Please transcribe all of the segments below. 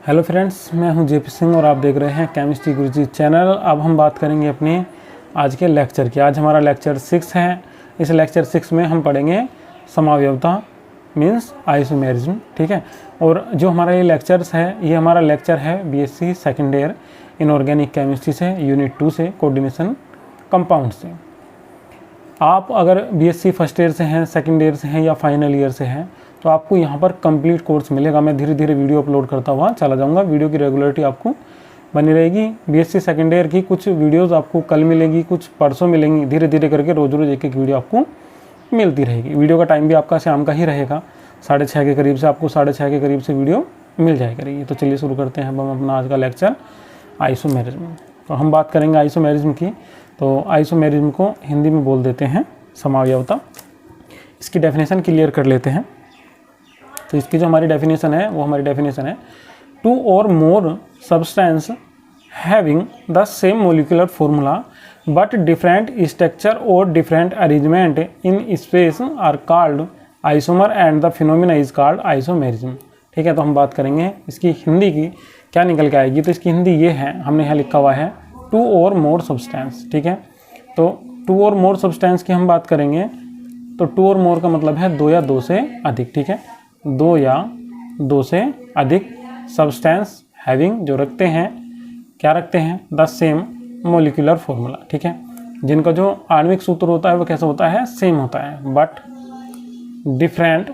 Hello friends, मैं हूं JP Singh और आप देख रहे हैं केमिस्ट्री गुरुजी चैनल। अब हम बात करेंगे अपने आज के लेक्चर की। आज हमारा लेक्चर 6 है। इस लेक्चर 6 में हम पढ़ेंगे समावयवता मीन्स आइसोमेरिज्म, ठीक है। और जो हमारा ये लेक्चर्स है, ये हमारा लेक्चर है BSc second year inorganic chemistry से, यूनिट 2 से, कोऑर्डिनेशन कंपाउंड से। आप अगर बीएससी फर्स्ट ईयर से हैं, सेकेंड ईयर से हैं या फाइनल ईयर से हैं तो आपको यहाँ पर कंप्लीट कोर्स मिलेगा। मैं धीरे धीरे वीडियो अपलोड करता हुआ चला जाऊँगा। वीडियो की रेगुलरिटी आपको बनी रहेगी। बीएससी सेकेंड ईयर की कुछ वीडियोस आपको कल मिलेगी, कुछ परसों मिलेंगी। धीरे धीरे करके रोज़ रोज़ एक एक वीडियो आपको मिलती रहेगी। वीडियो का टाइम भी आपका शाम का ही रहेगा, 6:30 के करीब से आपको 6:30 के करीब से वीडियो मिल जाया करेगी। तो चलिए शुरू करते हैं हम अपना आज का लेक्चर आइसोमेरिज्म। तो हम बात करेंगे आइसोमेरिज्म की। तो आइसोमेरिज्म को हिंदी में बोल देते हैं समावयवता। इसकी डेफिनेशन क्लियर कर लेते हैं। तो इसकी जो हमारी डेफिनेशन है वो हमारी डेफिनेशन है, टू और more substance having the same molecular formula but different structure और different arrangement in space are called isomer and the phenomena is called isomerism. ठीक है, तो हम बात करेंगे इसकी हिंदी की क्या निकल के आएगी। तो इसकी हिंदी ये है, हमने यहाँ लिखा हुआ है टू और मोर सब्सटेंस। ठीक है, तो टू और मोर सब्सटेंस की हम बात करेंगे तो टू और मोर का मतलब है दो या दो से अधिक। ठीक है, दो या दो से अधिक सब्सटेंस हैविंग, जो रखते हैं, क्या रखते हैं, द सेम मोलिकुलर फॉर्मूला। ठीक है, जिनका जो आणविक सूत्र होता है वो कैसा होता है, सेम होता है, बट डिफरेंट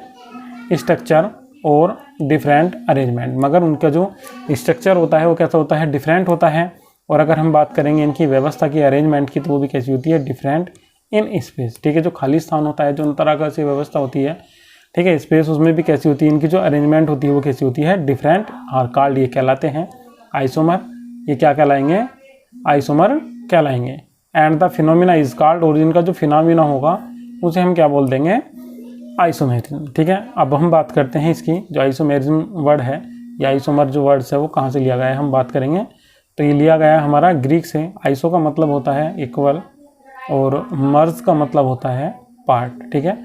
स्ट्रक्चर और डिफरेंट अरेंजमेंट, मगर उनका जो स्ट्रक्चर होता है वो कैसा होता है, डिफरेंट होता है। और अगर हम बात करेंगे इनकी व्यवस्था की, अरेंजमेंट की, तो वो भी कैसी होती है, डिफरेंट इन स्पेस। ठीक है, जो खाली स्थान होता है, जो तरह से व्यवस्था होती है, ठीक है, स्पेस, उसमें भी कैसी होती है, इनकी जो अरेंजमेंट होती है वो कैसी होती है, डिफरेंट और कॉल्ड, ये कहलाते हैं आइसोमर। ये क्या कहलाएंगे, आइसोमर कहलाएंगे। And the phenomena is called, और इनका जो फिनोमिना होगा उसे हम क्या बोल देंगे, आइसोमेरिज्म। ठीक है, अब हम बात करते हैं इसकी जो आइसोमेरिज्म वर्ड है या आइसोमर जो वर्ड्स है वो कहाँ से लिया गया है, हम बात करेंगे। तो ये लिया गया है हमारा ग्रीक से। आइसो का मतलब होता है इक्वल और मर्ज का मतलब होता है पार्ट। ठीक है,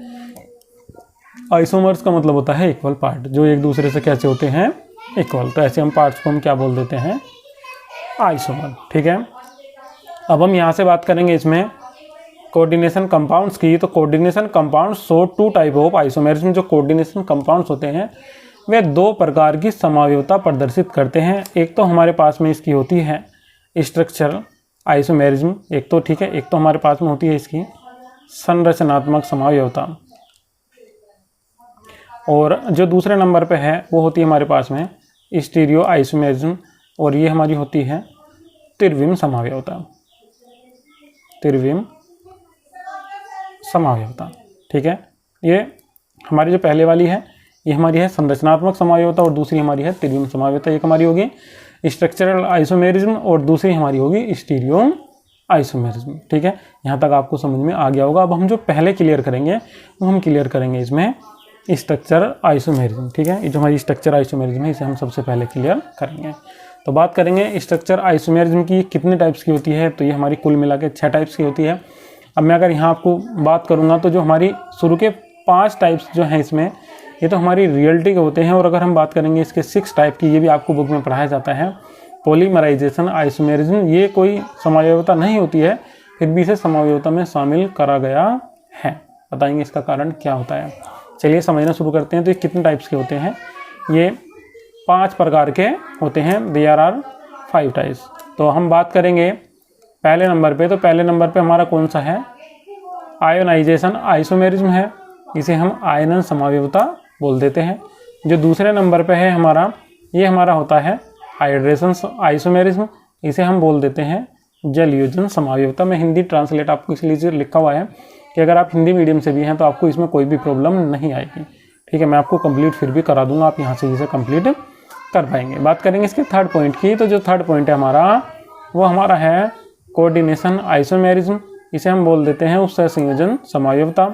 आइसोमर्स का मतलब होता है इक्वल पार्ट, जो एक दूसरे से कैसे होते हैं, इक्वल। तो ऐसे हम पार्ट्स को हम क्या बोल देते हैं, आइसोमर। ठीक है, अब हम यहाँ से बात करेंगे इसमें कोऑर्डिनेशन कंपाउंड्स की। तो coordination compounds show two type of isomerism में जो कोऑर्डिनेशन कंपाउंड्स होते हैं वे दो प्रकार की समावयवता प्रदर्शित करते हैं। एक तो हमारे पास में इसकी होती है स्ट्रक्चरल आइसोमेरिज्म, एक तो, ठीक है, एक तो हमारे पास में होती है इसकी संरचनात्मक समावयवता, और जो दूसरे नंबर पे है वो होती है हमारे पास में स्टीरियो आइसोमेरिज्म, और ये हमारी होती है त्रिविम समावयवता, त्रिविम समावयवता। ठीक है, ये हमारी जो पहले वाली है ये हमारी है संरचनात्मक समावयवता और दूसरी हमारी है त्रिविम समावयवता। एक हमारी होगी स्ट्रक्चरल आइसोमेरिज्म और दूसरी हमारी होगी स्टीरियो आइसोमेरिज्म। ठीक है, यहाँ तक आपको समझ में आ गया होगा। अब हम जो पहले क्लियर करेंगे वो हम क्लियर करेंगे इसमें स्ट्रक्चर आइसोमेरिज्म। ठीक है, ये जो हमारी स्ट्रक्चर आइसोमेरिज्म है इसे हम सबसे पहले क्लियर करेंगे। तो बात करेंगे स्ट्रक्चर आइसोमेरिज्म की कितने टाइप्स की होती है। तो ये हमारी कुल मिला के 6 टाइप्स की होती है। अब मैं अगर यहाँ आपको बात करूँगा तो जो हमारी शुरू के 5 टाइप्स जो हैं इसमें, ये तो हमारी रियलिटी के होते हैं। और अगर हम बात करेंगे इसके 6 टाइप की, ये भी आपको बुक में पढ़ाया जाता है। पॉलीमराइजेशन आइसोमेरिज्म, ये कोई समावयवता नहीं होती है, फिर भी इसे समावयवता में शामिल करा गया है। बताएंगे इसका कारण क्या होता है। चलिए समझना शुरू करते हैं। तो ये कितने टाइप्स के होते हैं, ये 5 प्रकार के होते हैं। There are 5 types. तो हम बात करेंगे पहले नंबर पे। तो पहले नंबर पे हमारा कौन सा है, आयोनाइजेशन आइसोमेरिज्म है, इसे हम आयनन समावयवता बोल देते हैं। जो दूसरे नंबर पे है हमारा, ये हमारा होता है हाइड्रेशन आइसोमेरिज्म, इसे हम बोल देते हैं जलयोजन समावयवता। मैं हिंदी ट्रांसलेट आपको इसलिए लिखा हुआ है कि अगर आप हिंदी मीडियम से भी हैं तो आपको इसमें कोई भी प्रॉब्लम नहीं आएगी। ठीक है, मैं आपको कंप्लीट फिर भी करा दूंगा, आप यहाँ से इसे कंप्लीट कर पाएंगे। बात करेंगे इसके थर्ड पॉइंट की। तो जो थर्ड पॉइंट है हमारा वो हमारा है कोऑर्डिनेशन आइसोमेरिज्म, इसे हम बोल देते हैं उत्सर्जन संयोजन समावयवता।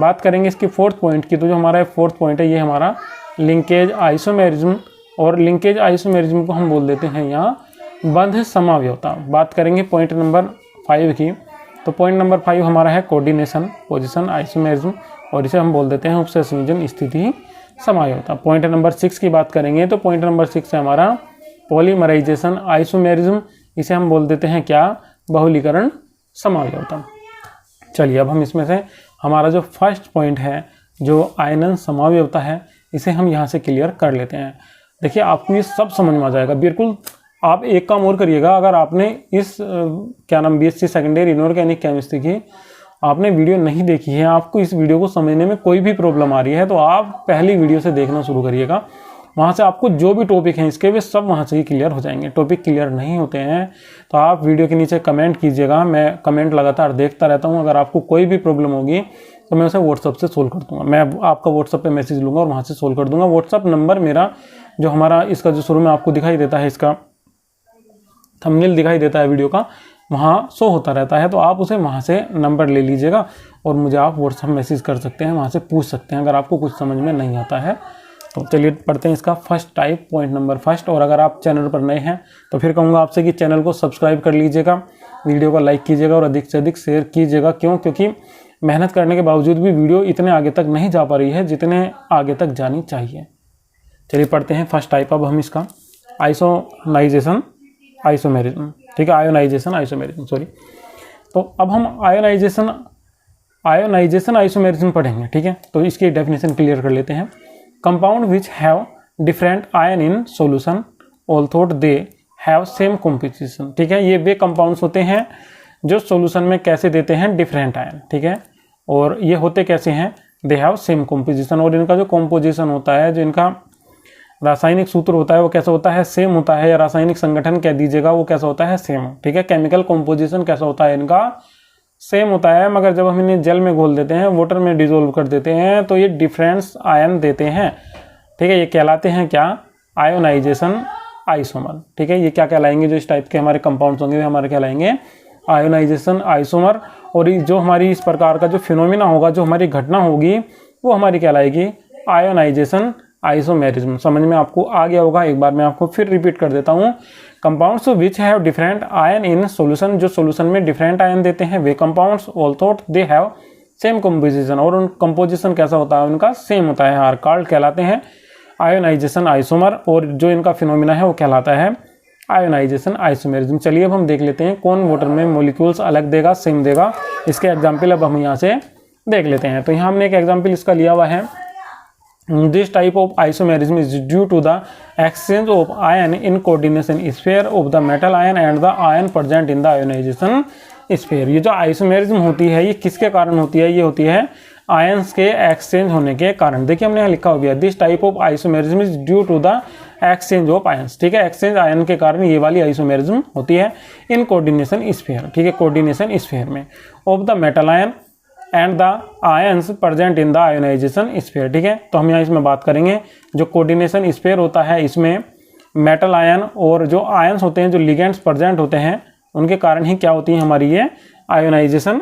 बात करेंगे इसकी फोर्थ पॉइंट की। तो जो हमारा फोर्थ पॉइंट है ये हमारा लिंकेज आइसोमेरिज्म, और लिंकेज आइसोमेरिज्म को हम बोल देते हैं यहाँ बंध समावयवता। बात करेंगे पॉइंट नंबर 5 की। तो पॉइंट नंबर 5 हमारा है कोऑर्डिनेशन पोजीशन आइसोमेरिज्म, और इसे हम बोल देते हैं उपसंयोजन स्थिति समावयवता। पॉइंट नंबर 6 की बात करेंगे तो पॉइंट नंबर 6 है हमारा पॉलीमराइजेशन आइसोमेरिज्म, इसे हम बोल देते हैं क्या, बहुलीकरण समावयवता। चलिए अब हम इसमें से हमारा जो फर्स्ट पॉइंट है जो आयनन समावयवता है, इसे हम यहाँ से क्लियर कर लेते हैं। देखिए आपको ये सब समझ में आ जाएगा बिल्कुल। आप एक काम और करिएगा, अगर आपने इस क्या नाम बीएससी सेकेंडरी इनऑर्गेनिक केमिस्ट्री की आपने वीडियो नहीं देखी है, आपको इस वीडियो को समझने में कोई भी प्रॉब्लम आ रही है, तो आप पहली वीडियो से देखना शुरू करिएगा। वहाँ से आपको जो भी टॉपिक हैं इसके वे सब वहाँ से ही क्लियर हो जाएंगे। टॉपिक क्लियर नहीं होते हैं तो आप वीडियो के नीचे कमेंट कीजिएगा, मैं कमेंट लगातार देखता रहता हूँ। अगर आपको कोई भी प्रॉब्लम होगी तो मैं उसे व्हाट्सअप से सोल्व कर दूंगा। मैं आपका व्हाट्सअप पे मैसेज लूँगा और वहाँ से सोल्व कर दूंगा। व्हाट्सअप नंबर मेरा जो हमारा इसका जो शुरू में आपको दिखाई देता है, इसका थंबनेल दिखाई देता है वीडियो का, वहाँ शो होता रहता है, तो आप उसे वहाँ से नंबर ले लीजिएगा और मुझे आप व्हाट्सअप मैसेज कर सकते हैं, वहाँ से पूछ सकते हैं अगर आपको कुछ समझ में नहीं आता है। तो चलिए पढ़ते हैं इसका first type, point number first. और अगर आप चैनल पर नए हैं तो फिर कहूँगा आपसे कि चैनल को सब्सक्राइब कर लीजिएगा, वीडियो को लाइक कीजिएगा और अधिक से अधिक शेयर कीजिएगा। क्यों? क्योंकि मेहनत करने के बावजूद भी वीडियो इतने आगे तक नहीं जा पा रही है जितने आगे तक जानी चाहिए। चलिए पढ़ते हैं फर्स्ट टाइप। अब हम इसका आइसोनाइजेशन आइसोमेरिज्म, ठीक है, आयोनाइजेशन आइसोमेरिज्म, सॉरी। तो अब हम आयोनाइजेशन आइसोमेरिज्म पढ़ेंगे, ठीक है। तो इसकी डेफिनेशन क्लियर कर लेते हैं। Compound which have different ion in solution although they have same composition, ठीक है। ये वे कंपाउंड्स होते हैं जो सॉल्यूशन में कैसे देते हैं डिफरेंट आयन, ठीक है। और ये होते कैसे हैं, दे हैव सेम कॉम्पोजिशन, और इनका जो कॉम्पोजिशन होता है, जो इनका रासायनिक सूत्र होता है वो कैसा होता है, सेम होता है, या रासायनिक संगठन कह दीजिएगा वो कैसा होता है, सेम, ठीक है। केमिकल कॉम्पोजिशन कैसा होता है इनका, सेम होता है, मगर जब हम इन्हें जल में घोल देते हैं, वाटर में डिजोल्व कर देते हैं, तो ये डिफरेंस आयन देते हैं, ठीक है। ये कहलाते हैं क्या, आयोनाइजेशन आइसोमर, ठीक है। ये क्या कहलाएंगे, जो इस टाइप के हमारे कंपाउंड्स होंगे वे हमारे कहलाएंगे आयोनाइजेशन आइसोमर। और जो हमारी इस प्रकार का जो फिनोमिना होगा, जो हमारी घटना होगी, वो हमारी कहलाएगी आयोनाइजेशन आइसोमेरिज्म। समझ में आपको आ गया होगा। एक बार मैं आपको फिर रिपीट कर देता हूँ। Compounds which have different ion in solution, जो सॉल्यूशन में डिफरेंट आयन देते हैं वे compounds although they have same composition, और उन कंपोजिशन कैसा होता है उनका, सेम होता है, आर कॉल्ड कहलाते हैं आयोनाइजेशन आइसोमर। और जो इनका फिनोमिना है वो कहलाता है आयोनाइजेशन आइसोमेरिज्म। चलिए अब हम देख लेते हैं कौन वाटर में मॉलिक्यूल्स अलग देगा, सेम देगा। इसके एग्जाम्पल अब हम यहाँ से देख लेते हैं। तो यहाँ हमने एक एग्जाम्पल इसका लिया हुआ है। This type of isomerism is due to the exchange of ion in coordination sphere of the metal ion and the ion present in the ionization sphere। ये जो आइसोमेरिज्म होती है ये किसके कारण होती है, ये होती है आयंस के एक्सचेंज होने के कारण। देखिए हमने यहाँ लिखा हो गया, this type of isomerism is due to the exchange of ions, ठीक है। एक्सचेंज आयन के कारण ये वाली आइसोमेरिज्म होती है इन कोऑर्डिनेशन स्फीयर, ठीक है, कोऑर्डिनेशन स्फीयर में of the metal ion and the ions present in the ionisation sphere, ठीक है। तो हम यहाँ इसमें बात करेंगे जो कोऑर्डिनेशन स्फीयर होता है, इसमें मेटल आयन और जो आयंस होते हैं, जो लिगेंड्स प्रेजेंट होते हैं, उनके कारण ही क्या होती है हमारी ये आयोनाइजेशन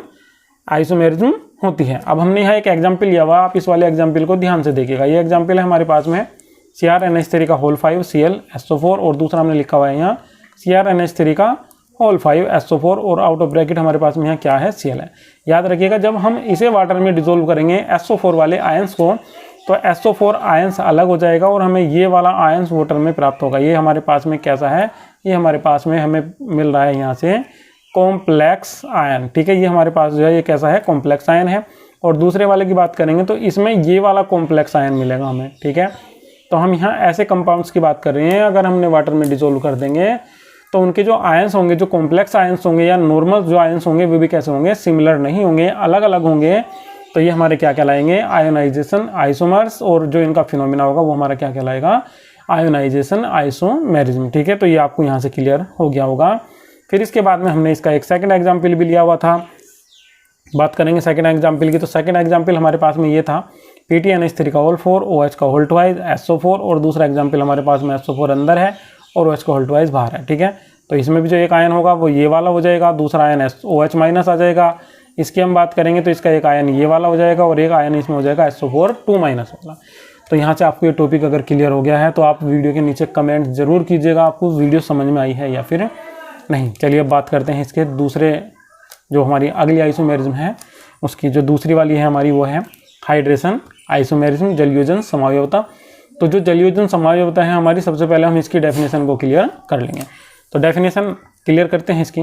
आइसोमेरिज्म होती है। अब हमने यहाँ एक एग्जाम्पल लिया हुआ, आप इस वाले एग्जाम्पल को ध्यान से देखिएगा। ये एग्जाम्पल है हमारे पास में CrNH3 का होल 5 ClSO4, और दूसरा हमने लिखा हुआ है यहाँ CrNH3 का होल 5 SO4, और आउट ऑफ ब्रैकेट हमारे पास में यहाँ क्या है, Cl है। याद रखिएगा जब हम इसे वाटर में डिसोल्व करेंगे SO4 वाले आयंस को, तो SO4 आयंस अलग हो जाएगा और हमें ये वाला आयंस वाटर में प्राप्त होगा। ये हमारे पास में कैसा है, ये हमारे पास में हमें मिल रहा है यहाँ से कॉम्प्लेक्स आयन, ठीक है। ये हमारे पास जो है ये कैसा है, कॉम्प्लेक्स आयन है। और दूसरे वाले की बात करेंगे तो इसमें ये वाला कॉम्प्लेक्स आयन मिलेगा हमें, ठीक है। तो हम यहाँ ऐसे कंपाउंड्स की बात कर रहे हैं, अगर हमने वाटर में डिसोल्व कर देंगे तो उनके जो आयंस होंगे, जो कॉम्प्लेक्स आयंस होंगे या नॉर्मल जो आयंस होंगे, वे भी कैसे होंगे, सिमिलर नहीं होंगे, अलग अलग होंगे। तो ये हमारे क्या कहलाएंगे, आयोनाइजेशन आइसोमर्स। और जो इनका फिनोमिना होगा वो हमारा क्या कहलाएगा, आयोनाइजेशन आइसोमेरिज्म, ठीक है। तो ये आपको यहाँ से क्लियर हो गया होगा। फिर इसके बाद में हमने इसका एक सेकंड एग्जाम्पल भी लिया हुआ था, बात करेंगे सेकंड एग्जाम्पल की। तो सेकंड एग्जाम्पल हमारे पास में ये था PTNH3 का होल 4 OH का होल 2 SO4, और दूसरा एग्जाम्पल हमारे पास में SO4 अंदर है और OH का होल 2 बाहर है, ठीक है। तो इसमें भी जो एक आयन होगा वो ये वाला हो जाएगा, दूसरा आयन OH माइनस आ जाएगा। इसकी हम बात करेंगे तो इसका एक आयन ये वाला हो जाएगा और एक आयन इसमें हो जाएगा SO4 2 माइनस वाला। तो यहाँ से आपको ये टॉपिक अगर क्लियर हो गया है तो आप वीडियो के नीचे कमेंट जरूर कीजिएगा, आपको वीडियो समझ में आई है या फिर नहीं। चलिए अब बात करते हैं इसके दूसरे, जो हमारी अगली आइसोमेरिज्म है उसकी जो दूसरी वाली है हमारी, वो है हाइड्रेशन आइसोमेरिज्म, जलयोजन समावयवता। तो जो जलयोजन समायोजता है हमारी, सबसे पहले हम इसकी डेफिनेशन को क्लियर कर लेंगे। तो डेफिनेशन क्लियर करते हैं इसकी।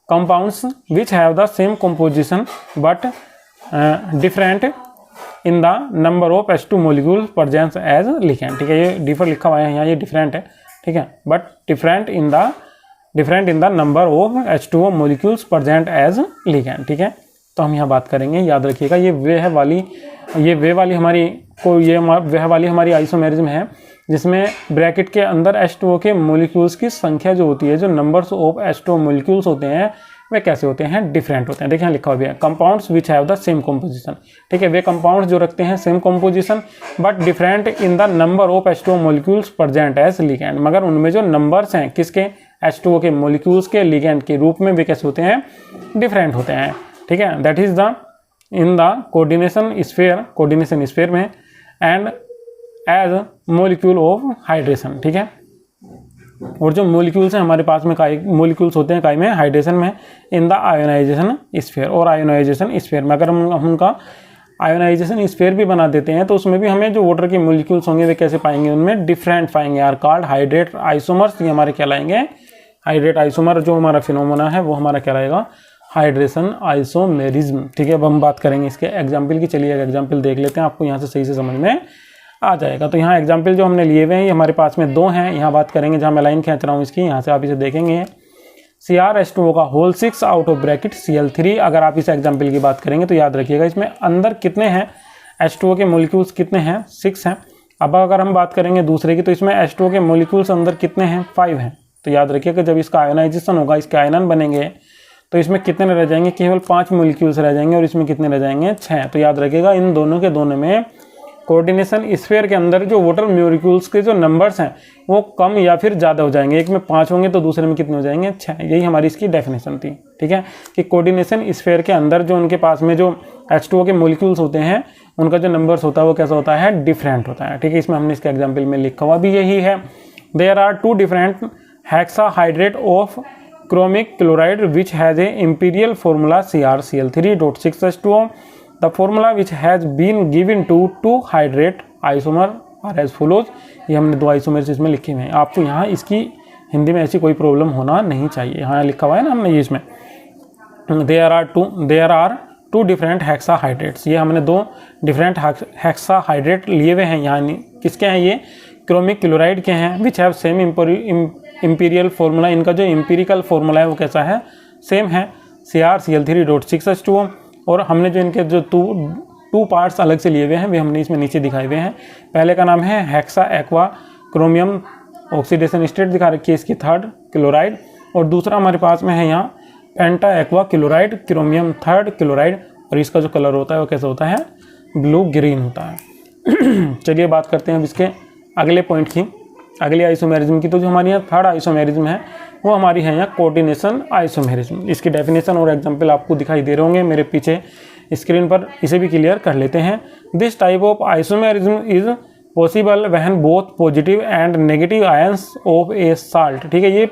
Compounds which have the same composition but different in the number of H2 molecule present as ligand. ठीक है, ये डिफर लिखा हुआ है यहाँ, ये डिफरेंट है। ठीक है, but different in the number of H2O molecules present as ligand. ठीक है, तो हम यहाँ बात करेंगे, याद रखिएगा ये वह वाली हमारी आइसोमेरिज्म है जिसमें ब्रैकेट के अंदर H2O के मोलिक्यूल्स की संख्या जो होती है, जो नंबर्स ऑफ H2O मोलिक्यूल्स होते हैं वे कैसे होते हैं, डिफरेंट होते हैं। देखिए लिखा हुआ भी है, compounds which have the same composition. ठीक है, वे कंपाउंड्स जो रखते हैं same composition but different in the number of H2O molecules present as ligand, मगर उनमें जो नंबर्स हैं किसके, H2O के मोलिक्यूल्स के लिगैंड के रूप में वे कैसे होते हैं, डिफरेंट होते हैं। ठीक है, that is the in the coordination sphere में and as molecule of hydration. ठीक है, और जो मोलिक्यूल्स हैं हमारे पास में मोलिक्यूल्स होते हैं काय में, हाइड्रेशन में, इन द आयोनाइजेशन स्फीयर। और आयोनाइजेशन स्फीयर में अगर हम उनका आयोनाइजेशन स्फीयर भी बना देते हैं तो उसमें भी हमें जो वाटर के मोलिक्यूल्स होंगे वे कैसे पाएंगे, उनमें डिफरेंट पाएंगे, आर कॉल्ड हाइड्रेट आइसोमर्स। ये हमारे कहलाएंगे हाइड्रेट आइसोमर। जो हमारा फिनोमेना है वो हमारा कहलाएगा हाइड्रेशन आइसोमेरिज्म। ठीक है, अब हम बात करेंगे इसके एग्जाम्पल की। चलिए एग्जाम्पल देख लेते हैं, आपको यहाँ से सही से समझ में आ जाएगा। तो यहाँ एग्जाम्पल जो हमने लिए हुए हैं ये हमारे पास में 2 हैं। यहाँ बात करेंगे, जहाँ मैं लाइन खींच रहा हूँ इसकी, यहाँ से आप इसे देखेंगे, CrH2O का whole 6 out of bracket Cl3। अगर आप इस एग्जाम्पल की बात करेंगे तो याद रखिएगा इसमें अंदर कितने हैं H2O के मोलिक्यूल्स, कितने हैं, 6 हैं। अब अगर हम बात करेंगे दूसरे की तो इसमें H2O के मोलिक्यूल्स अंदर कितने हैं, 5 हैं। तो याद रखिएगा जब इसका आयोनाइजेशन होगा, इसके आयनन बनेंगे तो इसमें कितने रह जाएंगे, केवल 5 मोलिक्यूल्स रह जाएंगे, और इसमें कितने रह जाएंगे, 6। तो याद रखिएगा इन दोनों के दोनों में कोऑर्डिनेशन स्फीयर के अंदर जो वाटर मॉलिक्यूल्स के जो नंबर्स हैं वो कम या फिर ज़्यादा हो जाएंगे। एक में 5 होंगे तो दूसरे में कितने हो जाएंगे, 6। यही हमारी इसकी डेफिनेशन थी। ठीक है, कि कोऑर्डिनेशन स्फीयर के अंदर जो उनके पास में जो H2O के मॉलिक्यूल्स होते हैं उनका जो नंबर्स होता है वो कैसा होता है, डिफरेंट होता है। ठीक है, इसमें हमने इसके एग्जाम्पल में लिखा हुआ भी यही है। There are 2 different hexahydrate of chromic chloride which has a empirical formula CrCl3.6H2O। The formula which has been given to 2 hydrate isomer are as follows। ये हमने 2 आइसोमर्स इसमें लिखे हुए हैं। आपको यहाँ इसकी हिंदी में ऐसी कोई प्रॉब्लम होना नहीं चाहिए। यहाँ लिखा हुआ है ना हमने ये इसमें, there are two different hexahydrates। ये हमने 2 डिफरेंट हेक्साहाइड्रेट लिए हुए हैं। यहाँ किसके हैं, ये क्रोमिक क्लोराइड के हैं, which have same imperial formula. इनका जो इंपीरिकल फॉर्मूला है वो कैसा है, सेम है, CrCl3.6H2O। और हमने जो इनके जो 2 पार्ट्स अलग से लिए हुए हैं वे हमने इसमें नीचे दिखाए हुए हैं। पहले का नाम है hexa aqua chromium, oxidation state दिखा रखी है इसकी 3rd क्लोराइड, और दूसरा हमारे पास में है यहाँ penta aqua chloride chromium 3rd chloride, और इसका जो कलर होता है वो कैसा होता है, ब्लू ग्रीन होता है। चलिए बात करते हैं अब इसके अगले पॉइंट की, अगले आइसोमेरिज्म की। तो जो हमारी यहाँ 3rd आइसोमेरिज्म है वो हमारी है यहाँ कोऑर्डिनेशन आइसोमेरिज्म। इसकी डेफिनेशन और एग्जांपल आपको दिखाई दे रहे होंगे मेरे पीछे स्क्रीन पर, इसे भी क्लियर कर लेते हैं। This type of isomerism is possible when both positive and negative ions of a salt. ठीक है, ये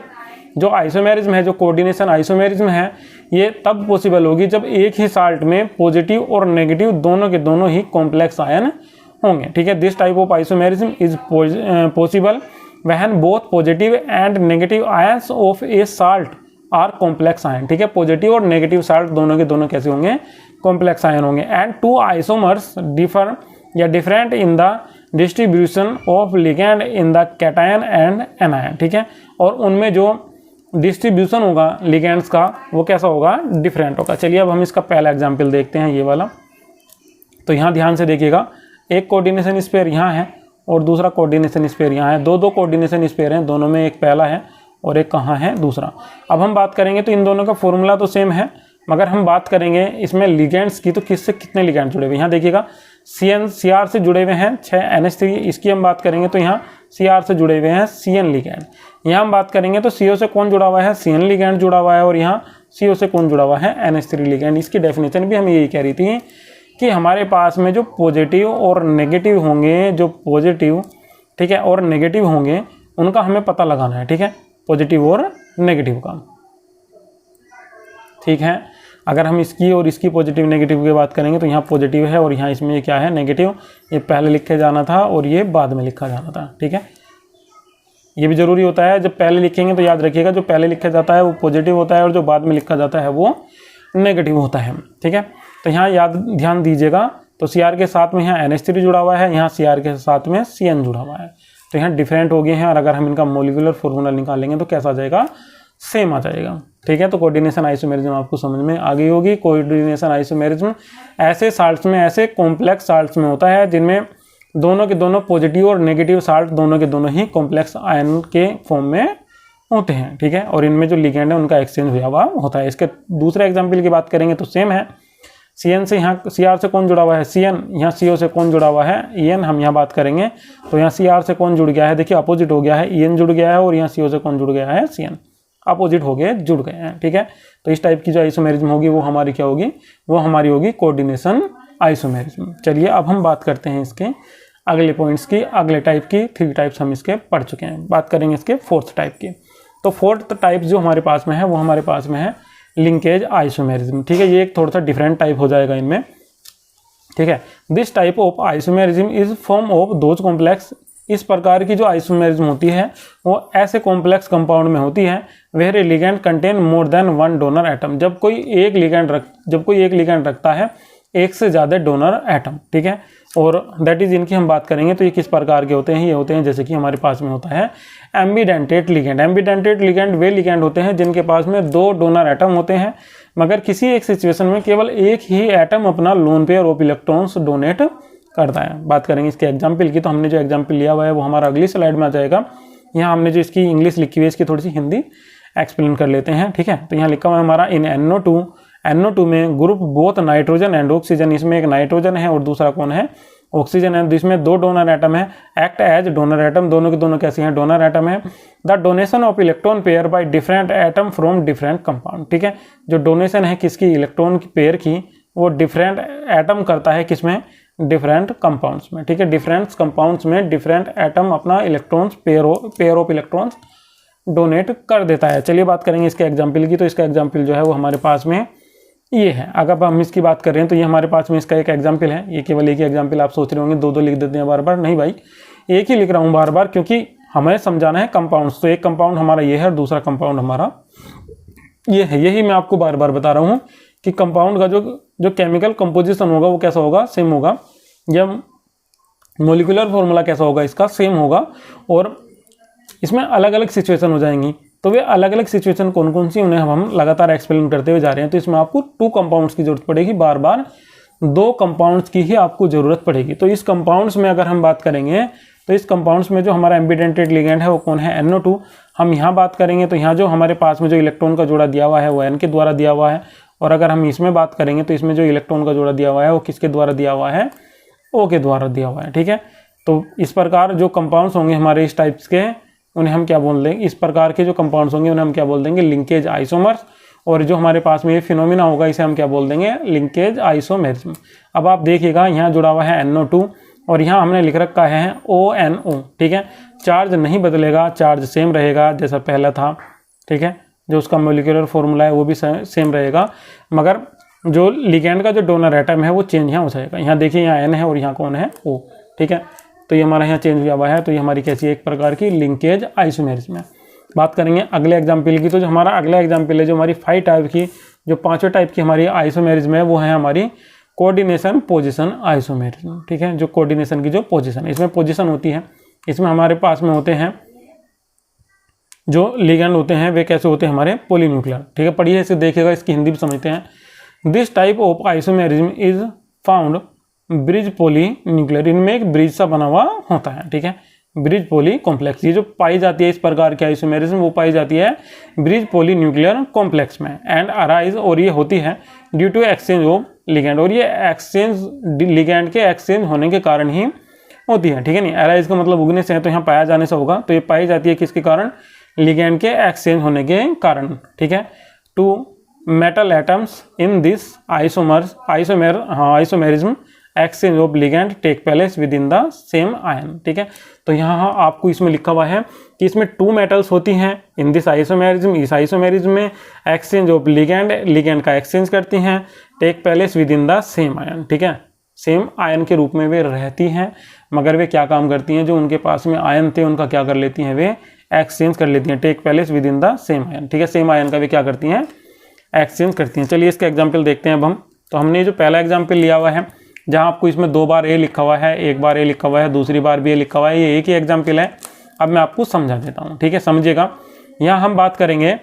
जो आइसोमेरिज्म है, जो कोऑर्डिनेशन आइसोमेरिज्म है, ये तब पॉसिबल होगी जब एक ही साल्ट में पॉजिटिव और नेगेटिव दोनों के दोनों ही कॉम्प्लेक्स आयन होंगे। ठीक है, this type of isomerism is possible when both positive and negative ions of a salt are complex ion. ठीक है, पॉजिटिव और नेगेटिव साल्ट दोनों के दोनों कैसे होंगे, कॉम्प्लेक्स आयन होंगे। एंड 2 आइसोमर्स डिफर या different in the distribution of ligand in the cation and anion. ठीक है, और उनमें जो डिस्ट्रीब्यूशन होगा लिगैंड्स का वो कैसा होगा, डिफरेंट होगा। चलिए अब हम इसका पहला एग्जाम्पल देखते हैं, ये वाला। तो यहाँ ध्यान से देखिएगा, एक कोऑर्डिनेशन स्फीयर यहाँ है और दूसरा कोऑर्डिनेशन स्फीयर यहाँ है। 2 कोऑर्डिनेशन स्फीयर हैं, दोनों में एक पहला है और एक कहाँ है, दूसरा। अब हम बात करेंगे तो इन दोनों का फॉर्मूला तो सेम है, मगर हम बात करेंगे इसमें लिगैंड्स की, तो किससे कितने लिगैंड जुड़े हुए हैं। यहाँ देखिएगा Cr से जुड़े हुए हैं 6 NH3। इसकी हम बात करेंगे तो यहाँ Cr से जुड़े हुए हैं Cn लिगैंड। यहाँ हम बात करेंगे तो CO से कौन जुड़ा हुआ है, Cn लिगैंड जुड़ा हुआ है, और यहाँ CO से कौन जुड़ा हुआ है, NH3 लिगैंड। इसकी डेफिनेशन भी हमें यही कह रही थी कि हमारे पास में जो पॉजिटिव और नेगेटिव होंगे, जो पॉजिटिव, ठीक है, और नेगेटिव होंगे उनका हमें पता लगाना है। ठीक है, पॉजिटिव और नेगेटिव का। ठीक है, अगर हम इसकी और इसकी पॉजिटिव नेगेटिव की बात करेंगे तो यहाँ पॉजिटिव है और यहाँ इसमें ये क्या है, नेगेटिव। ये पहले लिखे जाना था और ये बाद में लिखा जाना था, ठीक है। ये भी जरूरी होता है, जब पहले लिखेंगे तो याद रखिएगा जो पहले लिखा जाता है वो पॉजिटिव होता है और जो बाद में लिखा जाता है वो नेगेटिव होता है, ठीक है। तो यहाँ ध्यान दीजिएगा, तो CR के साथ में यहाँ NH3 जुड़ा हुआ है, यहाँ CR के साथ में CN जुड़ा हुआ है, तो यहाँ डिफरेंट हो गए हैं। और अगर हम इनका मोलिकुलर फॉर्मूला निकालेंगे तो कैसा आ जाएगा, सेम आ जाएगा, ठीक है। तो कोऑर्डिनेशन आइसोमेरिज्म आपको समझ में आ गई होगी। कोऑर्डिनेशन आइसोमेरिज्म ऐसे साल्ट्स में, ऐसे कॉम्प्लेक्स साल्ट्स में होता है जिनमें दोनों के दोनों पॉजिटिव और नेगेटिव साल्ट दोनों के दोनों ही कॉम्प्लेक्स आयन के फॉर्म में होते हैं, ठीक है। और इनमें जो लिगेंड है उनका एक्सचेंज हुआ होता है। इसके दूसरे एग्जाम्पल की बात करेंगे तो सेम है। CN से यहाँ CR से कौन जुड़ा हुआ है, CN। यहाँ CO से कौन जुड़ा हुआ है, EN। हम यहाँ बात करेंगे तो यहाँ CR से कौन जुड़ गया है, देखिए अपोजिट हो गया है, EN जुड़ गया है। और यहाँ CO से कौन जुड़ गया है, CN। अपोजिट हो गए, जुड़ गए हैं, ठीक है। तो इस टाइप की जो आइसोमेरिज्म होगी वो हमारी क्या होगी, वो हमारी होगी कोऑर्डिनेशन आइसोमेरिज्म। चलिए अब हम बात करते हैं इसके अगले पॉइंट्स की, अगले टाइप की। 3 टाइप्स हम इसके पढ़ चुके हैं, बात करेंगे इसके 4th टाइप की। तो 4th टाइप जो हमारे पास में है वो हमारे पास में है लिंकेज आइसोमेरिज्म, ठीक है। ये एक थोड़ा सा डिफरेंट टाइप हो जाएगा इनमें, ठीक है। This type of isomerism is form of those complex. इस प्रकार की जो आइसोमेरिज्म होती है वो ऐसे कॉम्प्लेक्स कंपाउंड में होती है where ligand contain more than 1 donor atom. जब कोई एक लिगेंड रखता है एक से ज़्यादा डोनर एटम, ठीक है। और दैट इज इनकी हम बात करेंगे तो ये किस प्रकार के होते हैं, ये होते हैं जैसे कि हमारे पास में होता है एम्बिडेंटेट लिगेंड। एम्बिडेंटेट लिगेंड वे लिगेंड होते हैं जिनके पास में 2 डोनर एटम होते हैं, मगर किसी एक सिचुएशन में केवल एक ही एटम अपना lone pair of electrons donate करता है। बात करेंगे इसके एग्जाम्पल की, तो हमने जो एग्जाम्पल लिया हुआ है वो हमारा अगली स्लाइड में आ जाएगा। यहाँ हमने जो इसकी इंग्लिश लिखी हुई है इसकी थोड़ी सी हिंदी एक्सप्लेन कर लेते हैं, ठीक है। तो यहाँ लिखा हुआ है हमारा इन NO2 में group both nitrogen and oxygen. इसमें एक नाइट्रोजन है और दूसरा कौन है, ऑक्सीजन है। जिसमें 2 डोनर एटम है, एक्ट एज डोनर एटम। दोनों के दोनों कैसे हैं, डोनर एटम है। The donation of electron pair by different atom from different compound, ठीक है। जो डोनेशन है किसकी, इलेक्ट्रॉन की पेयर की, वो डिफरेंट एटम करता है किसमें, डिफरेंट कंपाउंड्स में, ठीक है। डिफरेंट कंपाउंड्स में डिफरेंट एटम अपना electrons pair of electrons donate कर देता है। चलिए बात करेंगे इसके एग्जाम्पल की। तो इसका एग्जाम्पल जो है वो हमारे पास में ये है। अगर हम इसकी बात कर रहे हैं तो ये हमारे पास में इसका एक एग्जाम्पल है। ये केवल एक ही एग्जाम्पल, आप सोच रहे होंगे 2 लिख देते हैं बार बार, नहीं भाई, एक ही लिख रहा हूँ बार बार क्योंकि हमें समझाना है कंपाउंड्स। तो एक कंपाउंड हमारा ये है और दूसरा कंपाउंड हमारा ये है। यही मैं आपको बार बार बता रहा हूँ कि कंपाउंड का जो केमिकल कंपोजिशन होगा वो कैसा होगा, सेम होगा। जब मोलिकुलर फॉर्मूला कैसा होगा, इसका सेम होगा। और इसमें अलग अलग सिचुएशन हो जाएंगी, तो वे अलग अलग सिचुएशन कौन कौन सी, उन्हें हम लगातार एक्सप्लेन करते हुए जा रहे हैं। तो इसमें आपको 2 कंपाउंड्स की जरूरत पड़ेगी, बार बार 2 कंपाउंड्स की ही आपको जरूरत पड़ेगी। तो इस कंपाउंड्स में अगर हम बात करेंगे तो इस कंपाउंड्स में जो हमारा एम्बिडेंटेड लिगेंड है वो कौन है, NO2। हम यहाँ बात करेंगे तो यहाँ जो हमारे पास में जो इलेक्ट्रॉन का जोड़ा दिया हुआ है वो N के द्वारा दिया हुआ है। और अगर हम इसमें बात करेंगे तो इसमें जो इलेक्ट्रॉन का जोड़ा दिया हुआ है वो किसके द्वारा दिया हुआ है, O के द्वारा दिया हुआ है, ठीक है। तो इस प्रकार जो कंपाउंड्स होंगे हमारे इस टाइप्स के, उन्हें हम क्या बोल देंगे, इस प्रकार के जो कंपाउंड्स होंगे उन्हें हम क्या बोल देंगे, लिंकेज आइसोमर्स। और जो हमारे पास में ये फिनोमिना होगा इसे हम क्या बोल देंगे, लिंकेज आइसोमेरिज्म। अब आप देखिएगा यहाँ जुड़ा हुआ है NO2 और यहाँ हमने लिख रखा है ONO, ठीक है। चार्ज नहीं बदलेगा, चार्ज सेम रहेगा जैसा पहला था, ठीक है। जो उसका मोलिकुलर फॉर्मूला है वो भी सेम रहेगा, मगर जो लिगेंड का जो डोनर एटम है वो चेंज यहाँ हो जाएगा। यहाँ देखिए यहाँ N है और यहाँ कौन है, O, ठीक है। तो ये हमारा यहाँ चेंज हुआ है। तो ये हमारी कैसी एक प्रकार की लिंकेज आइसोमेरिज्म है। बात करेंगे अगले एग्जाम्पल की। तो जो हमारा अगला एग्जाम्पल है, जो हमारी 5 टाइप की, जो 5वें टाइप की हमारी आइसोमेरिज्म है वो है हमारी कोऑर्डिनेशन पोजीशन आइसोमेरिज्म, ठीक है। जो कोऑर्डिनेशन की जो पोजीशन, इसमें पोजीशन होती है, इसमें हमारे पास में होते हैं जो लिगेंड होते हैं वे कैसे होते हैं, हमारे पॉलीन्यूक्लियर, ठीक है। पढ़िए इसे, देखिएगा, इसकी हिंदी भी समझते हैं। This type of isomerism is found bridge poly nuclear. इनमें एक ब्रिज सा बना हुआ होता है, ठीक है। ब्रिज पॉली कॉम्प्लेक्स, ये जो पाई जाती है इस प्रकार की आइसोमेरिज्म वो पाई जाती है ब्रिज पॉली न्यूक्लियर कॉम्प्लेक्स में। एंड अराइज, और ये होती है due to exchange of ligand. और ये एक्सचेंज लिगेंड के एक्सचेंज होने के कारण ही होती है, ठीक है। नहीं, अराइज का मतलब उगने से है, तो यहाँ पाया जाने से होगा। तो ये पाई जाती है किसके कारण, लिगेंड के एक्सचेंज होने के कारण, ठीक है। Two metal atoms in this isomerism exchange of ligand take place with in the same ion. ठीक है, तो यहाँ आपको इसमें लिखा हुआ है कि इसमें 2 मेटल्स होती हैं इन दिस आइसोमेरिज्म। इस आइसोमेरिज्म में एक्सचेंज ऑफ लिगेंड का एक्सचेंज करती हैं, take place with in the same ion. ठीक है, सेम आयन के रूप में वे रहती हैं, मगर वे क्या काम करती हैं, जो उनके पास में आयन थे उनका क्या कर लेती हैं, वे एक्सचेंज कर लेती हैं, take place with in the same ion. ठीक है, सेम आयन का वे क्या करती हैं, एक्सचेंज करती हैं। चलिए इसका एग्जाम्पल देखते हैं अब हम। तो हमने जो पहला एग्जाम्पल लिया हुआ है, जहाँ आपको इसमें 2 बार ए लिखा हुआ है, एक बार ए लिखा हुआ है, दूसरी बार भी ए लिखा हुआ है, ये एक ही एग्जाम्पल है। अब मैं आपको समझा देता हूँ। ठीक है, समझिएगा। यहाँ हम बात करेंगे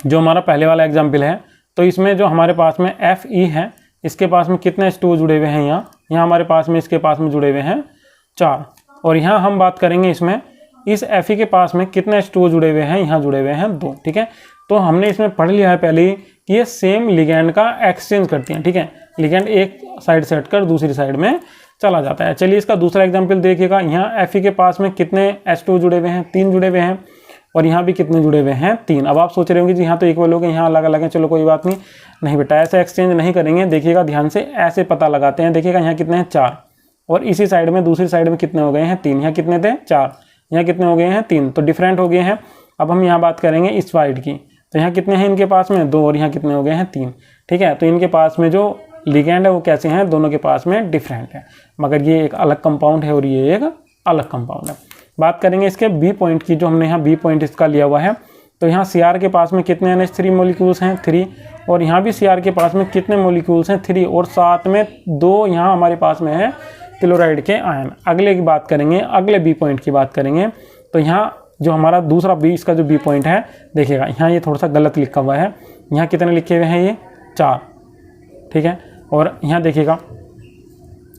जो हमारा पहले वाला एग्जाम्पल है, तो इसमें जो हमारे पास में Fe है, इसके पास में कितने H2O जुड़े हुए हैं, यहाँ हमारे पास में इसके पास में जुड़े हुए हैं 4। और यहाँ हम बात करेंगे इसमें इस Fe के पास में कितने H2O जुड़े हुए हैं, यहाँ जुड़े हुए हैं 2। ठीक है, तो हमने इसमें पढ़ लिया है पहले ही कि ये सेम लिगेंड का एक्सचेंज करती हैं। ठीक है, लिगेंड एक साइड से हटकर दूसरी साइड में चला जाता है। चलिए इसका दूसरा एग्जाम्पल देखिएगा। यहाँ Fe के पास में कितने H2O जुड़े हुए हैं, 3 जुड़े हुए हैं, और यहाँ भी कितने जुड़े हुए हैं, 3। अब आप सोच रहे होंगे जी यहाँ तो इक्वल हो गए, यहाँ अलग अलग हैं, चलो कोई बात नहीं बेटा, ऐसे एक्सचेंज नहीं करेंगे। देखिएगा ध्यान से, ऐसे पता लगाते हैं। देखिएगा यहाँ कितने हैं, 4, और इसी साइड में दूसरी साइड में कितने हो गए हैं, 3। यहाँ कितने थे, 4, यहाँ कितने हो गए हैं, 3, तो डिफरेंट हो गए हैं। अब हम यहाँ बात करेंगे इस साइड की, तो यहाँ कितने हैं इनके पास में, 2, और यहाँ कितने हो गए हैं, 3। ठीक है, तो इनके पास में जो लिगेंड है वो कैसे हैं, दोनों के पास में डिफरेंट है, मगर ये एक अलग कंपाउंड है और ये एक अलग कंपाउंड है। बात करेंगे इसके बी पॉइंट की, जो हमने यहाँ बी पॉइंट इसका लिया हुआ है। तो यहाँ Cr के पास में कितने NH3 मोलिक्यूल्स हैं, 3, और यहाँ भी Cr के पास में कितने मोलिक्यूल्स हैं, 3, और साथ में 2 यहाँ हमारे पास में है क्लोराइड के आयन। अगले की बात करेंगे, अगले बी पॉइंट की बात करेंगे। तो यहाँ जो हमारा दूसरा बी, इसका जो बी पॉइंट है, देखिएगा यहाँ ये थोड़ा सा गलत लिखा हुआ है। यहाँ कितने लिखे हुए हैं, ये 4। ठीक है, और यहाँ देखिएगा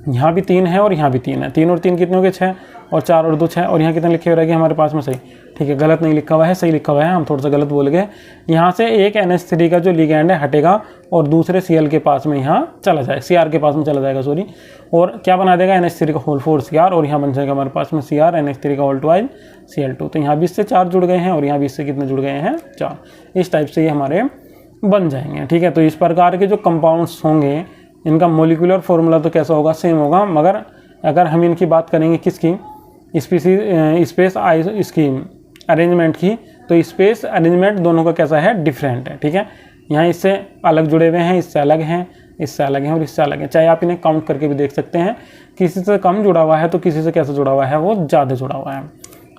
यहाँ भी 3 है और यहाँ भी 3 है। 3 और 3 कितने हो गए, 6, और 4 और 2 6, और यहाँ कितने लिखे हुए रहेंगे हमारे पास में, सही। ठीक है, गलत नहीं लिखा हुआ है, सही लिखा हुआ है, हम थोड़ा सा गलत बोल गए। यहाँ से एक NH3 का जो लिगेंड है हटेगा और दूसरे Cl के पास में यहाँ चला जाए, Cr के पास में चला जाएगा, सॉरी, और क्या बना देगा, NH3 का होल 4 Cr, और यहाँ बन जाएगा हमारे पास में Cr NH3 का होल 2 Cl2। तो यहाँ भी इससे 4 जुड़ गए हैं और यहाँ भी इससे कितने जुड़ गए हैं, 4। इस टाइप से ये हमारे बन जाएंगे। ठीक है, तो इस प्रकार के जो कंपाउंड्स होंगे, इनका मोलिकुलर फॉर्मूला तो कैसा होगा, सेम होगा, मगर अगर हम इनकी बात करेंगे किसकी, स्पेस इसकी अरेंजमेंट की, तो स्पेस अरेंजमेंट दोनों का कैसा है, डिफरेंट है। ठीक है, यहाँ इससे अलग जुड़े हुए हैं, इससे अलग हैं, इससे अलग हैं और इससे अलग हैं। चाहे आप इन्हें काउंट करके भी देख सकते हैं, किसी से कम जुड़ा हुआ है तो किसी से कैसे जुड़ा हुआ है, वो ज़्यादा जुड़ा हुआ है।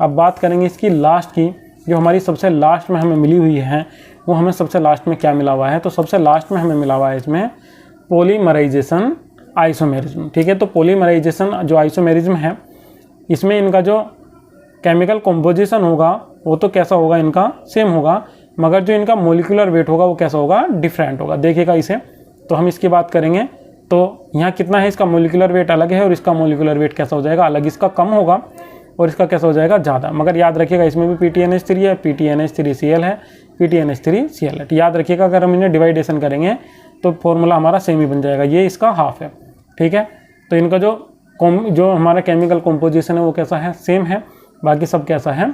अब बात करेंगे इसकी लास्ट की, जो हमारी सबसे लास्ट में हमें मिली हुई है, वो हमें सबसे लास्ट में क्या मिला हुआ है, तो सबसे लास्ट में हमें मिला हुआ है इसमें पॉलीमराइजेशन आइसोमेरिज्म। ठीक है, तो पॉलीमराइजेशन जो आइसोमेरिज्म है, इसमें इनका जो केमिकल कॉम्पोजिशन होगा वो तो कैसा होगा, इनका सेम होगा, मगर जो इनका मोलिकुलर वेट होगा वो कैसा होगा, डिफरेंट होगा। देखिएगा इसे, तो हम इसकी बात करेंगे, तो यहाँ कितना है, इसका मोलिकुलर वेट अलग है और इसका मोलिकुलर वेट कैसा हो जाएगा, अलग, इसका कम होगा और इसका कैसा हो जाएगा, ज़्यादा। मगर याद रखिएगा इसमें भी PTNH3 है, PTNH3Cl है, PTNH3Cl है। याद रखिएगा, अगर हम इन्हें डिवाइडेशन करेंगे तो फॉर्मूला हमारा सेम ही बन जाएगा, ये इसका हाफ है। ठीक है, तो इनका जो हमारा केमिकल कॉम्पोजिशन है वो कैसा है, सेम है, बाकी सब कैसा है,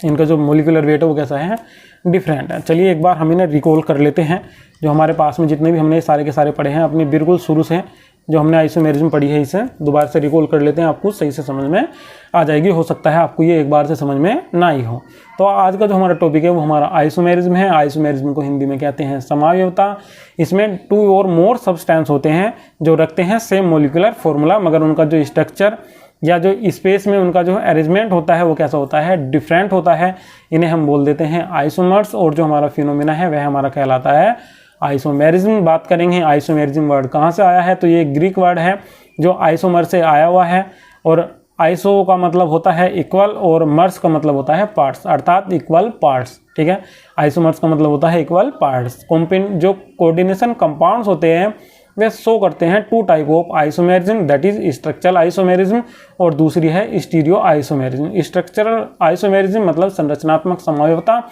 इनका जो मोलिकुलर वेट है वो कैसा है, डिफरेंट है। चलिए एक बार हम इन्हें रिकॉल कर लेते हैं, जो हमारे पास में जितने भी हमने सारे के सारे पढ़े हैं, अपनी बिल्कुल शुरू से जो हमने आइसोमेरिज्म पढ़ी है, इसे दोबारा से रिकॉल कर लेते हैं, आपको सही से समझ में आ जाएगी। हो सकता है आपको ये एक बार से समझ में ना ही हो। तो आज का जो हमारा टॉपिक है वो हमारा आइसोमेरिज्म है। आइसोमेरिज्म को हिंदी में कहते हैं समावयवता। इसमें 2 और मोर सब्सटेंस होते हैं जो रखते हैं सेम मोलिकुलर फॉर्मूला, मगर उनका जो स्ट्रक्चर या जो स्पेस में उनका जो अरेंजमेंट होता है वो कैसा होता है, डिफरेंट होता है। इन्हें हम बोल देते हैं आइसोमर्स, और जो हमारा फिनोमिना है वह हमारा कहलाता है आइसोमेरिज्म। बात करेंगे आइसोमेरिज्म वर्ड कहाँ से आया है, तो ये ग्रीक वर्ड है जो आइसोमर से आया हुआ है, और आइसो का मतलब होता है इक्वल और मर्स का मतलब होता है पार्ट्स, अर्थात इक्वल पार्ट्स। ठीक है, आइसोमर्स का मतलब होता है इक्वल पार्ट्स। जो कोऑर्डिनेशन कंपाउंड्स होते हैं वे शो करते हैं 2 type of isomerism, that is structural isomerism और दूसरी है स्टीरियो आइसोमेरिज्म। स्ट्रक्चरल आइसोमेरिज्म मतलब संरचनात्मक समावयवता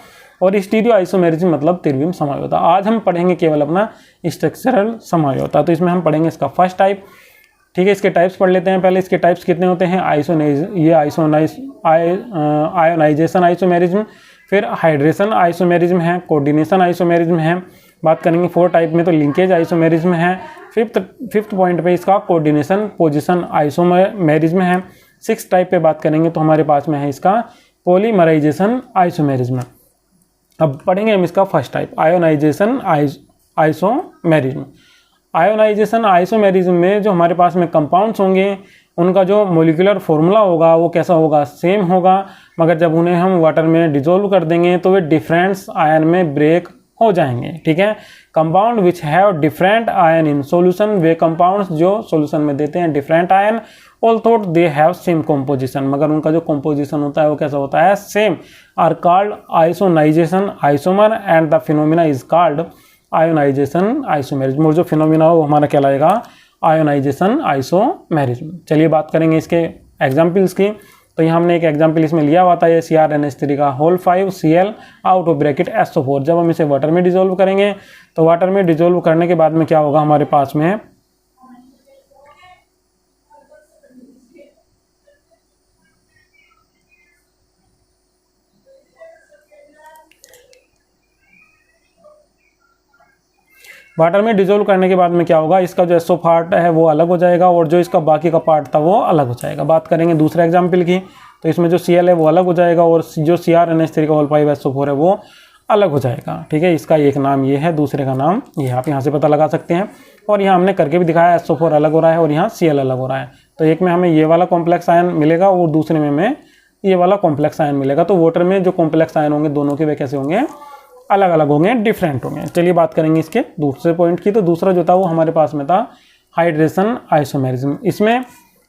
और स्टीरियो आइसोमेरिज्म मतलब त्रिविम समावयवता। आज हम पढ़ेंगे केवल अपना स्ट्रक्चरल समावयवता, तो इसमें हम पढ़ेंगे इसका फर्स्ट टाइप। ठीक है, इसके टाइप्स पढ़ लेते हैं पहले। इसके टाइप्स कितने होते हैं, आयोनाइजेशन आइसोमेरिज्म, फिर हाइड्रेशन आइसोमेरिज्म है, कोऑर्डिनेशन आइसोमेरिज्म है, बात करेंगे 4 टाइप में, तो लिंकेज आइसोमेरिज्म है। फिफ्थ पॉइंट पे इसका कोऑर्डिनेशन पोजीशन आइसोमेरिज्म है। 6 टाइप पे बात करेंगे तो हमारे पास में है इसका पॉलीमराइजेशन आइसोमेरिज्म। अब पढ़ेंगे हम इसका first type ionization isomerism. Ionization isomerism में जो हमारे पास में कंपाउंड्स होंगे उनका जो मोलिकुलर फॉर्मूला होगा वो कैसा होगा, सेम होगा, मगर जब उन्हें हम वाटर में डिजोल्व कर देंगे तो वे डिफरेंट आयन में ब्रेक हो जाएंगे। ठीक है, compound which have different ion in solution, way compounds जो सॉल्यूशन में देते हैं different ion, although they have same composition, मगर उनका जो कॉम्पोजिशन होता है वो कैसा होता है, same, are called ionization isomer and the phenomena is called ionization isomerism. और जो फिनोमिना हो वो हमारा कहलाएगा आयोनाइजेशन आइसोमेरिज्म। चलिए बात करेंगे इसके एग्जाम्पल्स की। तो यहाँ हमने एक एग्जाम्पल इसमें लिया हुआ था, ये CrNH3 का whole 5 Cl out of bracket SO4। जब हम इसे वाटर में डिजोल्व करेंगे तो वाटर में डिजोल्व करने के बाद में क्या होगा, हमारे पास में वाटर में डिजोल्व करने के बाद में क्या होगा, इसका जो SO पार्ट है वो अलग हो जाएगा और जो इसका बाकी का पार्ट था वो अलग हो जाएगा। बात करेंगे दूसरे एग्जाम्पल की, तो इसमें जो Cl है वो अलग हो जाएगा और जो CrNH3 का होल 5 SO4 है वो अलग हो जाएगा। ठीक है, इसका एक नाम ये है, दूसरे का नाम ये, आप यहाँ से पता लगा सकते हैं। और यहाँ हमने करके भी दिखाया, SO4 अलग हो रहा है और यहाँ Cl अलग हो रहा है। तो एक में हमें ये वाला कॉम्प्लेक्स आयन मिलेगा और दूसरे में हमें ये वाला कॉम्प्लेक्स आयन मिलेगा। तो वाटर में जो कॉम्प्लेक्स आयन होंगे दोनों के वे कैसे होंगे, अलग अलग होंगे, डिफरेंट होंगे। चलिए बात करेंगे इसके दूसरे पॉइंट की। तो दूसरा जो था वो हमारे पास में था हाइड्रेशन आइसोमेरिज्म। इसमें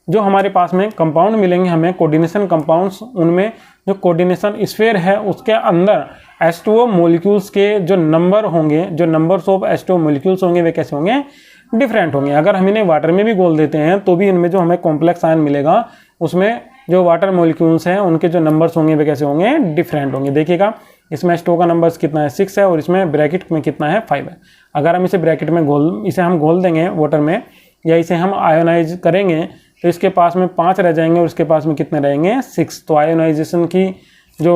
जो हमारे पास में कंपाउंड मिलेंगे हमें कोऑर्डिनेशन कंपाउंड्स, उनमें जो कोऑर्डिनेशन स्फीयर है उसके अंदर H2O मॉलिक्यूल्स के जो नंबर होंगे, जो नंबर्स ऑफ H2O मॉलिक्यूल्स होंगे वे कैसे होंगे, डिफरेंट होंगे। अगर हम इन्हें वाटर में भी घोल देते हैं तो भी इनमें जो हमें कॉम्प्लेक्स आयन मिलेगा उसमें जो वाटर मॉलिक्यूल्स हैं उनके जो नंबर्स होंगे वे कैसे होंगे, डिफरेंट होंगे। देखिएगा इसमें H2O का नंबर कितना है, 6 है और इसमें ब्रैकेट में कितना है, 5 है। अगर हम इसे ब्रैकेट में इसे हम घोल देंगे वाटर में या इसे हम आयोनाइज करेंगे तो इसके पास में 5 रह जाएंगे और इसके पास में कितने रहेंगे, 6। तो आयोनाइजेशन की जो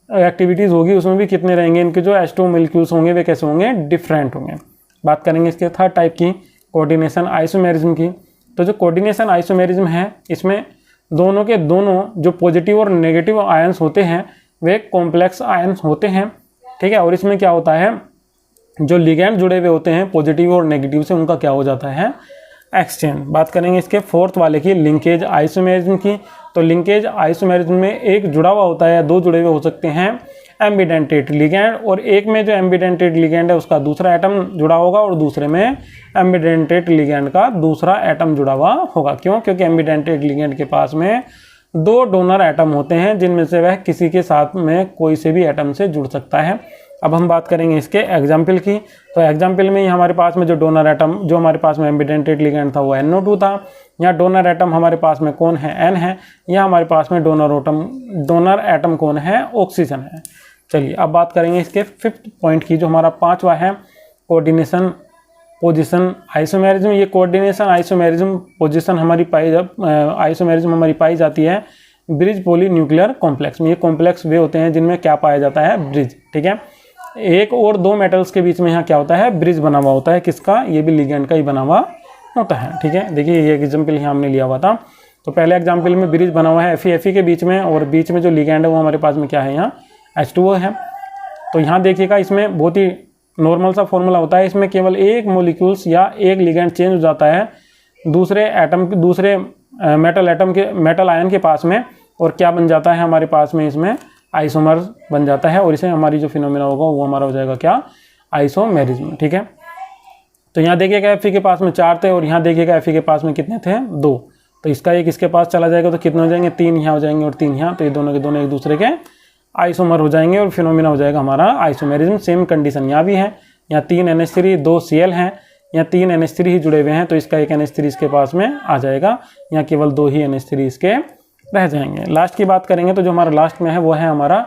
एक्टिविटीज़ होगी उसमें भी कितने रहेंगे, इनके जो H2O मॉलिक्यूल्स होंगे वे कैसे होंगे, डिफरेंट होंगे। बात करेंगे इसके थर्ड टाइप की कोऑर्डिनेशन आइसोमेरिज्म की। तो जो कोऑर्डिनेशन आइसोमेरिज्म है इसमें दोनों के दोनों जो पॉजिटिव और नेगेटिव आयंस होते हैं वे कॉम्प्लेक्स आयंस होते हैं। ठीक है, और इसमें क्या होता है, जो लिगैंड जुड़े हुए होते हैं पॉजिटिव और नेगेटिव से उनका क्या हो जाता है, एक्सचेंज। बात करेंगे इसके फोर्थ वाले की लिंकेज आइसोमेरिज्म की। तो लिंकेज आइसोमेरिज्म में एक जुड़ा हुआ होता है या दो जुड़े हुए हो सकते हैं एम्बिडेंटेट लिगैंड, और एक में जो एम्बिडेंटेट लिगैंड है उसका दूसरा एटम जुड़ा होगा और दूसरे में एम्बिडेंटेट लिगैंड का दूसरा एटम जुड़ा हुआ होगा। क्यों, क्योंकि एम्बिडेंटेट लिगैंड के पास में 2 डोनर एटम होते हैं जिनमें से वह किसी के साथ में कोई से भी एटम से जुड़ सकता है। अब हम बात करेंगे इसके एग्जाम्पल की। तो एग्जाम्पल में हमारे पास में जो डोनर एटम जो हमारे पास में एम्बिडेंटेट लिगैंड था वो NO2 था। यहाँ डोनर एटम हमारे पास में कौन है, N है। यहाँ हमारे पास में डोनर एटम कौन है, ऑक्सीजन है। चलिए अब बात करेंगे इसके फिफ्थ पॉइंट की, जो हमारा 5वां है कोऑर्डिनेशन पोजीशन आइसोमेरिज्म। ये कोऑर्डिनेशन आइसोमेरिज्म पोजीशन आइसोमेरिज्म हमारी पाई जाती है ब्रिज पॉली न्यूक्लियर कॉम्प्लेक्स में। ये कॉम्प्लेक्स वे होते हैं जिनमें क्या पाया जाता है, ब्रिज। ठीक है, एक और 2 मेटल्स के बीच में यहाँ क्या होता है, ब्रिज बना हुआ होता है। किसका, ये भी लिगेंड का ही बना हुआ होता है। ठीक है, देखिए ये एग्जाम्पल यहाँ हमने लिया हुआ था। तो पहले एग्जाम्पल में ब्रिज बना हुआ है Fe के बीच में, और बीच में जो लिगेंड है वो हमारे पास में क्या है, यहाँ H2O है। तो यहाँ देखिएगा इसमें बहुत ही नॉर्मल सा फॉर्मूला होता है। इसमें केवल एक मोलिक्यूल्स या एक लिगेंड चेंज हो जाता है दूसरे मेटल आयन के पास में, और क्या बन जाता है हमारे पास में, इसमें आइसोमर बन जाता है, और इसे हमारी जो फिनोमिना होगा वो हमारा हो जाएगा क्या, आइसोमेरिज्म। ठीक है, तो यहाँ देखिएगा Fe के पास में 4 थे और यहाँ देखिएगा Fe के पास में कितने थे, 2। तो इसका एक इसके पास चला जाएगा तो कितने हो जाएंगे, 3 यहाँ हो जाएंगे और 3 यहाँ। तो ये दोनों के दोनों एक दूसरे के आइसोमर हो जाएंगे और फिनोमिना हो जाएगा हमारा आइसोमेरिज्म। सेम कंडीशन यहाँ भी है, यहाँ 3 NH3 2 Cl हैं, यहाँ 3 NH3 ही जुड़े हुए हैं तो इसका एक NH3 इसके पास में आ जाएगा। यहाँ केवल 2 ही NH3 इसके रह जाएंगे। लास्ट की बात करेंगे तो जो हमारा लास्ट में है वो है हमारा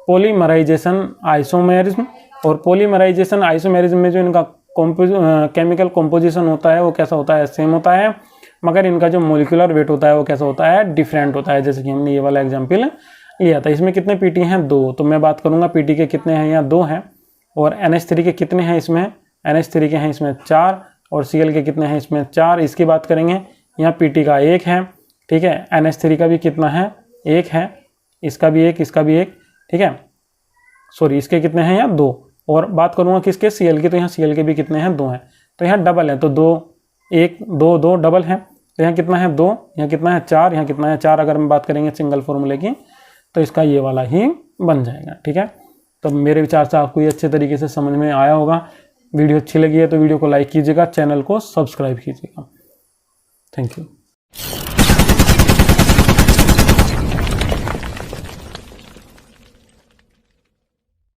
पॉलीमराइजेशन आइसोमेरिज्म। और पॉलीमराइजेशन आइसोमेरिज्म में जो इनका केमिकल कॉम्पोजिशन होता है वो कैसा होता है, सेम होता है, मगर इनका जो मोलिकुलर वेट होता है वो कैसा होता है, डिफरेंट होता है। जैसे कि हमने ये वाला एग्जाम्पल लिया था। इसमें कितने पीटी हैं, 2। तो मैं बात करूंगा पीटी के कितने हैं, यहाँ 2 हैं। और NH3 के कितने हैं इसमें, NH3 के हैं इसमें 4 और Cl के कितने हैं इसमें 4। इसकी बात करेंगे, यहाँ Pt का 1 है, ठीक है, NH3 का भी कितना है 1 है, इसका भी 1, इसका भी 1, ठीक है, सॉरी इसके कितने हैं यहाँ 2। और बात करूँगा किसके, Cl की, तो यहाँ Cl के भी कितने हैं 2 हैं, तो यहाँ डबल है, तो 2 1 2 2 डबल है, तो यहाँ कितना है 2, यहाँ कितना है 4, यहाँ कितना है 4। अगर हम बात करेंगे सिंगल फॉर्मूले की तो इसका ये वाला ही बन जाएगा, ठीक है। तो मेरे विचार से आपको ये अच्छे तरीके से समझ में आया होगा। वीडियो अच्छी लगी है तो वीडियो को लाइक कीजिएगा, चैनल को सब्सक्राइब कीजिएगा। Thank you.